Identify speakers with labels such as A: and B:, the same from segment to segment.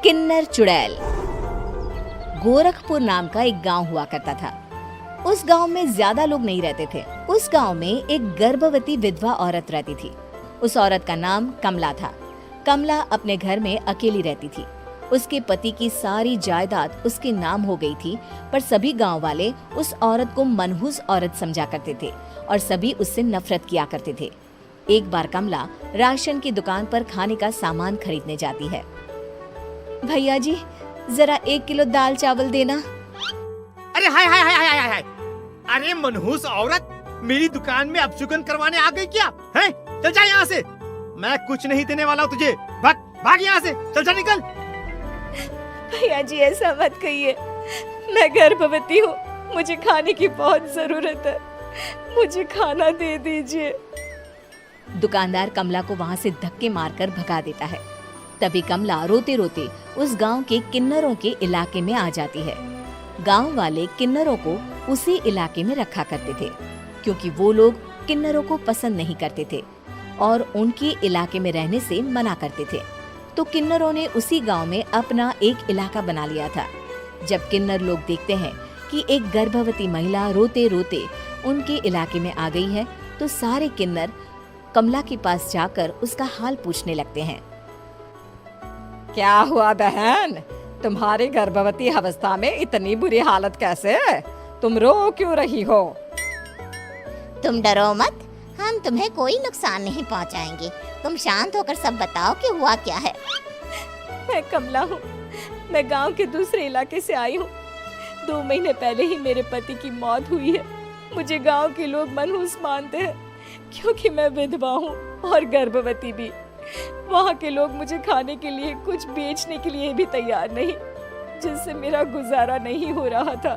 A: किन्नर चुड़ैल। गोरखपुर नाम का एक गांव हुआ करता था। उस गांव में ज्यादा लोग नहीं रहते थे। उस गांव में एक गर्भवती विधवा औरत रहती थी। उस औरत का नाम कमला था। कमला अपने घर में अकेली रहती थी। उसके पति की सारी जायदाद उसके नाम हो गई थी, पर सभी गांव वाले उस औरत को मनहूस औरत समझा करते थे और सभी उससे नफरत किया करते थे। एक बार कमला राशन की दुकान पर खाने का सामान खरीदने जाती है। भैया जी, जरा 1 किलो दाल चावल देना।
B: अरे हाय हाय हाय हाय हाय हाय! अरे मनहूस औरत, मेरी दुकान में अपशुगन करवाने आ गई क्या? हैं? चल जा यहाँ से। मैं कुछ नहीं देने वाला हूँ तुझे। भाग भाग यहाँ से, चल जा, निकल।
A: भैया जी, ऐसा मत कहिए। मैं गर्भवती हूँ, मुझे खाने की बहुत जरूरत है। मुझे खाना दे दीजिए। दुकानदार कमला को वहाँ से धक्के मारकर भगा देता है। तभी कमला रोते रोते उस गांव के किन्नरों के इलाके में आ जाती है। गांव वाले किन्नरों को उसी इलाके में रखा करते थे, क्योंकि वो लोग किन्नरों को पसंद नहीं करते थे और उनके इलाके में रहने से मना करते थे। तो किन्नरों ने उसी गांव में अपना एक इलाका बना लिया था। जब किन्नर लोग देखते हैं कि एक गर्भवती महिला रोते रोते उनके इलाके में आ गई है, तो सारे किन्नर कमला के पास जाकर उसका हाल पूछने लगते हैं।
C: क्या हुआ बहन, तुम्हारी गर्भवती अवस्था में इतनी बुरी हालत कैसे है? तुम रो क्यों रही हो?
D: तुम डरो मत, हम तुम्हें कोई नुकसान नहीं पहुंचाएंगे। तुम शांत होकर सब बताओ कि हुआ क्या है।
A: मैं कमला हूँ। मैं गांव के दूसरे इलाके से आई हूँ। 2 महीने पहले ही मेरे पति की मौत हुई है। मुझे गांव के लोग मनहूस मानते हैं, क्योंकि मैं विधवा हूँ और गर्भवती भी। वहाँ के लोग मुझे खाने के लिए कुछ बेचने के लिए भी तैयार नहीं, जिससे मेरा गुजारा नहीं हो रहा था।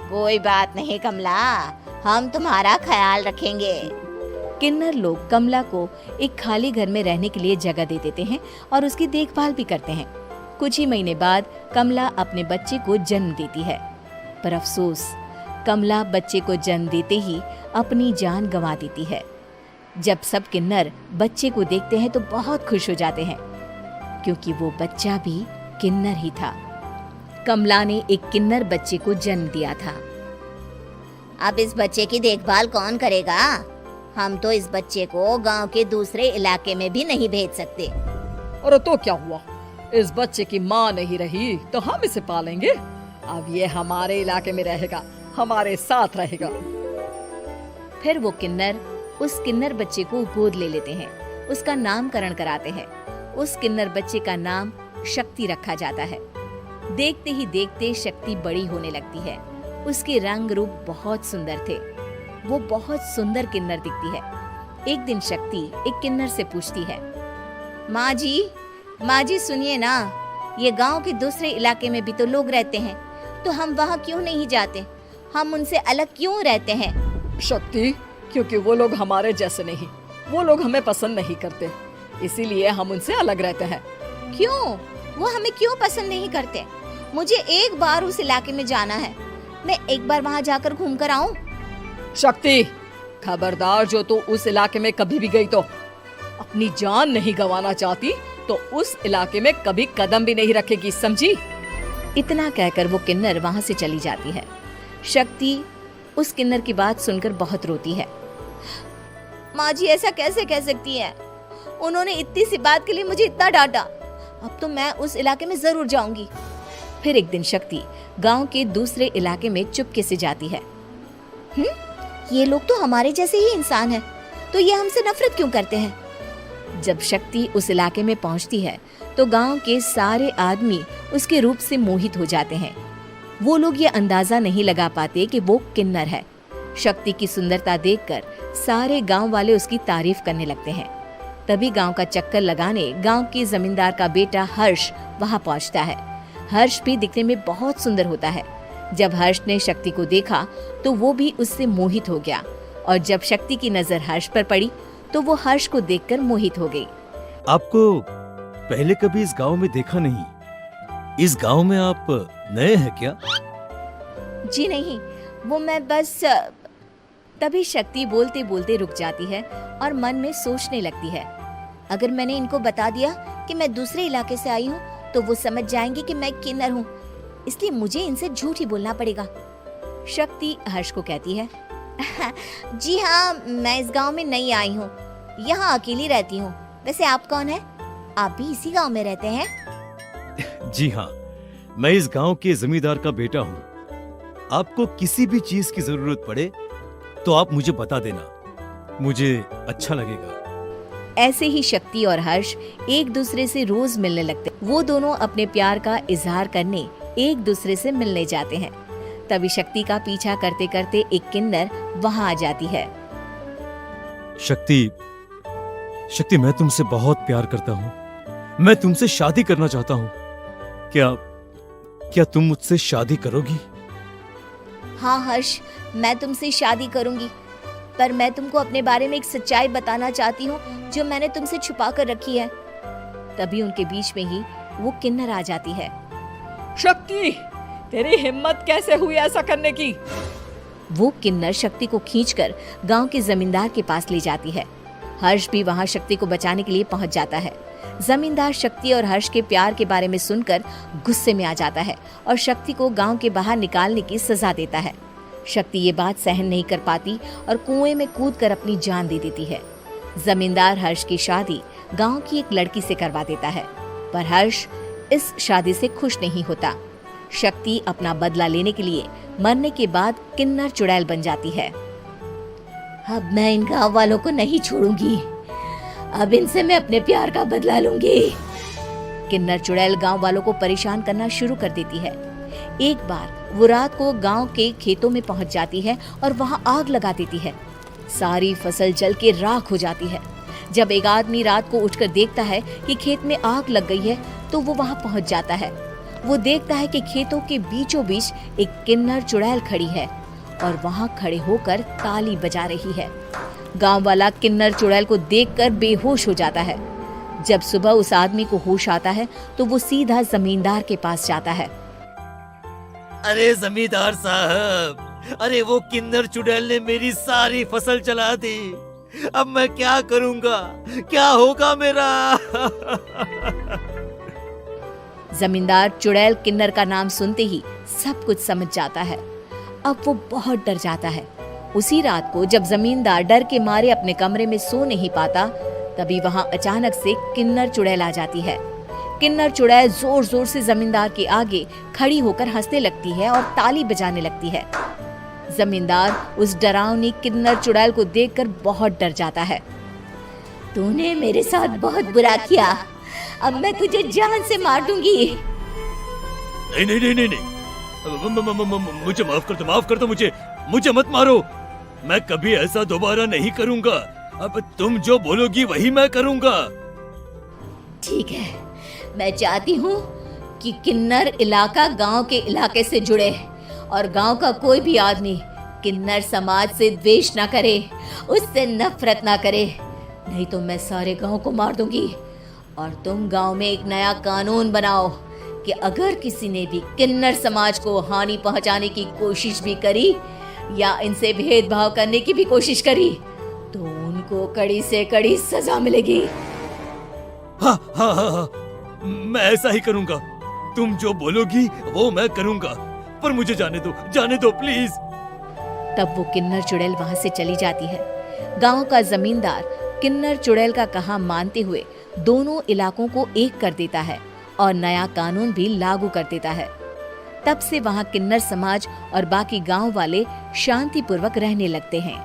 D: कोई बात नहीं कमला, हम तुम्हारा ख्याल रखेंगे।
A: किन्नर लोग कमला को एक खाली घर में रहने के लिए जगह दे देते हैं और उसकी देखभाल भी करते हैं। कुछ ही महीने बाद कमला अपने बच्चे को जन्म देती है, पर अफसोस, कमला बच्चे को जन्म देते ही अपनी जान गंवा देती है। जब सब किन्नर बच्चे को देखते हैं तो बहुत खुश हो जाते हैं, क्योंकि वो बच्चा भी किन्नर ही था। कमला ने एक किन्नर बच्चे को जन्म दिया था।
D: अब इस बच्चे की देखभाल कौन करेगा? हम तो इस बच्चे को गांव के दूसरे इलाके में भी नहीं भेज सकते।
C: और तो क्या हुआ, इस बच्चे की माँ नहीं रही तो हम इसे पालेंगे। अब ये हमारे इलाके में रहेगा, हमारे साथ रहेगा।
A: फिर वो किन्नर उस किन्नर बच्चे को गोद ले लेते हैं, उसका नामकरण कराते हैं। उस किन्नर बच्चे का नाम शक्ति रखा जाता है। देखते ही देखते शक्ति बड़ी होने लगती है। उसके रंग रूप बहुत सुंदर थे। वो बहुत सुंदर किन्नर दिखती है। एक दिन शक्ति एक किन्नर से पूछती है, माँ जी सुनिए ना, ये गांव के दूसरे इलाके में भी तो लोग रहते हैं, तो हम वहाँ क्यों नहीं जाते? हम उनसे अलग क्यों रहते हैं?
C: शक्ति, क्योंकि वो लोग हमारे जैसे नहीं, वो लोग हमें पसंद नहीं करते, इसीलिए हम उनसे अलग रहते हैं।
D: क्यों? वो हमें क्यों पसंद नहीं करते? मुझे एक बार उस इलाके में जाना है। मैं एक बार वहाँ जाकर घूम कर आऊँ।
C: शक्ति, खबरदार, जो तू उस इलाके में कभी भी गई तो अपनी जान नहीं गंवाना चाहती तो उस इलाके में कभी कदम भी नहीं रखेगी, समझी?
A: इतना कहकर वो किन्नर वहाँ से चली जाती है। शक्ति उस किन्नर की बात सुनकर बहुत रोती है।
D: माँ जी, ऐसा कैसे कह सकती हैं? उन्होंने इतनी सी बात के लिए मुझे इतना डांटा। अब तो मैं उस इलाके में जरूर जाऊंगी।
A: फिर एक दिन शक्ति गांव के दूसरे इलाके में चुपके से जाती है।
D: ये लोग तो हमारे जैसे ही इंसान हैं, तो ये हमसे नफरत क्यों करते हैं?
A: जब शक्ति उस इलाके में पहुंचती है तो गांव के सारे आदमी उसके रूप से मोहित हो जाते हैं। वो लोग ये अंदाजा नहीं लगा पाते कि वो किन्नर है। शक्ति की सुंदरता देखकर सारे गांव वाले उसकी तारीफ करने लगते हैं। तभी गांव का चक्कर लगाने गांव के जमींदार का बेटा हर्ष वहां पहुंचता है। हर्ष भी दिखने में बहुत सुंदर होता है। जब हर्ष ने शक्ति को देखा तो वो भी उससे मोहित हो गया, और जब शक्ति की नजर हर्ष पर पड़ी तो वो हर्ष को देखकर मोहित हो गई।
E: आपको पहले कभी इस गांव में देखा नहीं। इस गांव में आप नए हैं क्या?
A: जी नहीं, वो मैं बस। तभी शक्ति बोलते बोलते रुक जाती है और मन में सोचने लगती है,
D: अगर मैंने इनको बता दिया कि मैं दूसरे इलाके से आई हूँ तो वो समझ जाएंगे कि मैं किन्नर हूँ, इसलिए मुझे इनसे झूठ ही बोलना पड़ेगा।
A: शक्ति हर्ष को कहती है,
D: जी हाँ, मैं इस गांव में नई आई हूँ, यहाँ अकेली रहती हूँ। वैसे आप कौन है? आप भी इसी गांव में रहते हैं?
E: जी हाँ, मैं इस गांव के जमींदार का बेटा हूँ। आपको किसी भी चीज की जरूरत पड़े तो आप मुझे बता देना, मुझे अच्छा लगेगा।
A: ऐसे ही शक्ति और हर्ष एक दूसरे से रोज मिलने लगते। वो दोनों अपने प्यार का इजहार करने एक दूसरे से मिलने जाते हैं। तभी शक्ति का पीछा करते करते एक किन्नर वहां आ जाती है।
E: शक्ति, मैं तुमसे बहुत प्यार करता हूँ। मैं तुमसे शादी करना चाहता हूँ। क्या तुम मुझसे शादी करोगी?
D: हाँ हर्ष, मैं तुमसे शादी करूंगी, पर मैं तुमको अपने बारे में एक सच्चाई बताना चाहती हूँ जो मैंने तुमसे छुपा कर रखी है।
A: तभी उनके बीच में ही वो किन्नर आ जाती है।
C: शक्ति, तेरी हिम्मत कैसे हुई ऐसा करने की?
A: वो किन्नर शक्ति को खींचकर गांव के जमींदार के पास ले जाती है। हर्ष भी वहां शक्ति को बचाने के लिए पहुंच जाता है। जमींदार शक्ति और हर्ष के प्यार के बारे में सुनकर गुस्से में आ जाता है और शक्ति को गांव के बाहर निकालने की सजा देता है। शक्ति ये बात सहन नहीं कर पाती और कुएं में कूदकर अपनी जान दे देती है। जमींदार हर्ष की शादी गांव की एक लड़की से करवा देता है, पर हर्ष इस शादी से खुश नहीं होता। शक्ति अपना बदला लेने के लिए मरने के बाद किन्नर चुड़ैल बन जाती है।
D: अब मैं इन गांव वालों को नहीं छोड़ूंगी, अब इनसे मैं अपने प्यार का बदला लूंगी।
A: किन्नर चुड़ैल गांव वालों को परेशान करना शुरू कर देती है। एक बार वो रात को गांव के खेतों में पहुंच जाती है और वहां आग लगा देती है। सारी फसल जल के राख हो जाती है। जब एक आदमी रात को उठकर देखता है कि खेत में आग लग गई है तो वो वहां पहुंच जाता है। वो देखता है कि खेतों के बीचों बीच एक किन्नर चुड़ैल खड़ी है और वहां खड़े होकर ताली बजा रही है। गांव वाला किन्नर चुड़ैल को देखकर बेहोश हो जाता है। जब सुबह उस आदमी को होश आता है तो वो सीधा जमींदार के पास जाता है।
E: अरे जमींदार साहब, अरे वो किन्नर चुड़ैल ने मेरी सारी फसल जला दी। अब मैं क्या करूंगा? क्या होगा मेरा?
A: जमींदार चुड़ैल किन्नर का नाम सुनते ही सब कुछ समझ जाता है। अब वो बहुत डर जाता है। उसी रात को जब जमींदार डर के मारे अपने कमरे में सो नहीं पाता, तभी वहां अचानक से किन्नर चुड़ैल आ जाती है। किन्नर चुड़ैल जोर जोर से जमींदार के आगे खड़ी होकर हंसने लगती है और ताली बजाने लगती है। जमींदार उस डरावनी किन्नर चुड़ैल को देखकर बहुत डर जाता है।
D: तूने मेरे साथ बहुत बुरा किया, अब मैं तुझे जान से मार दूंगी।
E: नहीं नहीं नहीं नहीं नहीं, मुझे माफ कर दो, मुझे मत मारो। मैं कभी ऐसा दोबारा नहीं करूंगा। अब तुम जो बोलोगी वही मैं करूंगा।
D: ठीक है, मैं चाहती हूँ कि किन्नर इलाका गांव के इलाके से जुड़े और गांव का कोई भी आदमी किन्नर समाज से द्वेष ना करे, उससे नफरत ना करे, नहीं तो मैं सारे गांव को मार दूंगी। और तुम गांव में एक नया कानून बनाओ कि अगर किसी ने भी किन्नर समाज को हानि पहुंचाने की कोशिश भी करी या इनसे भेदभाव करने की भी कोशिश करी तो उनको कड़ी से कड़ी सजा मिलेगी।
E: हाँ हाँ हाँ हाँ, मैं ऐसा ही करूंगा। तुम जो बोलोगी वो मैं करूंगा, पर मुझे जाने दो प्लीज।
A: तब वो किन्नर चुड़ैल वहां से चली जाती है। गांव का जमींदार किन्नर चुड़ैल का कहा मानते हुए दोनों इलाकों को एक कर देता है और नया कानून भी लागू कर देता है। तब से वहां किन्नर समाज और बाकी गांव वाले शांतिपूर्वक रहने लगते हैं।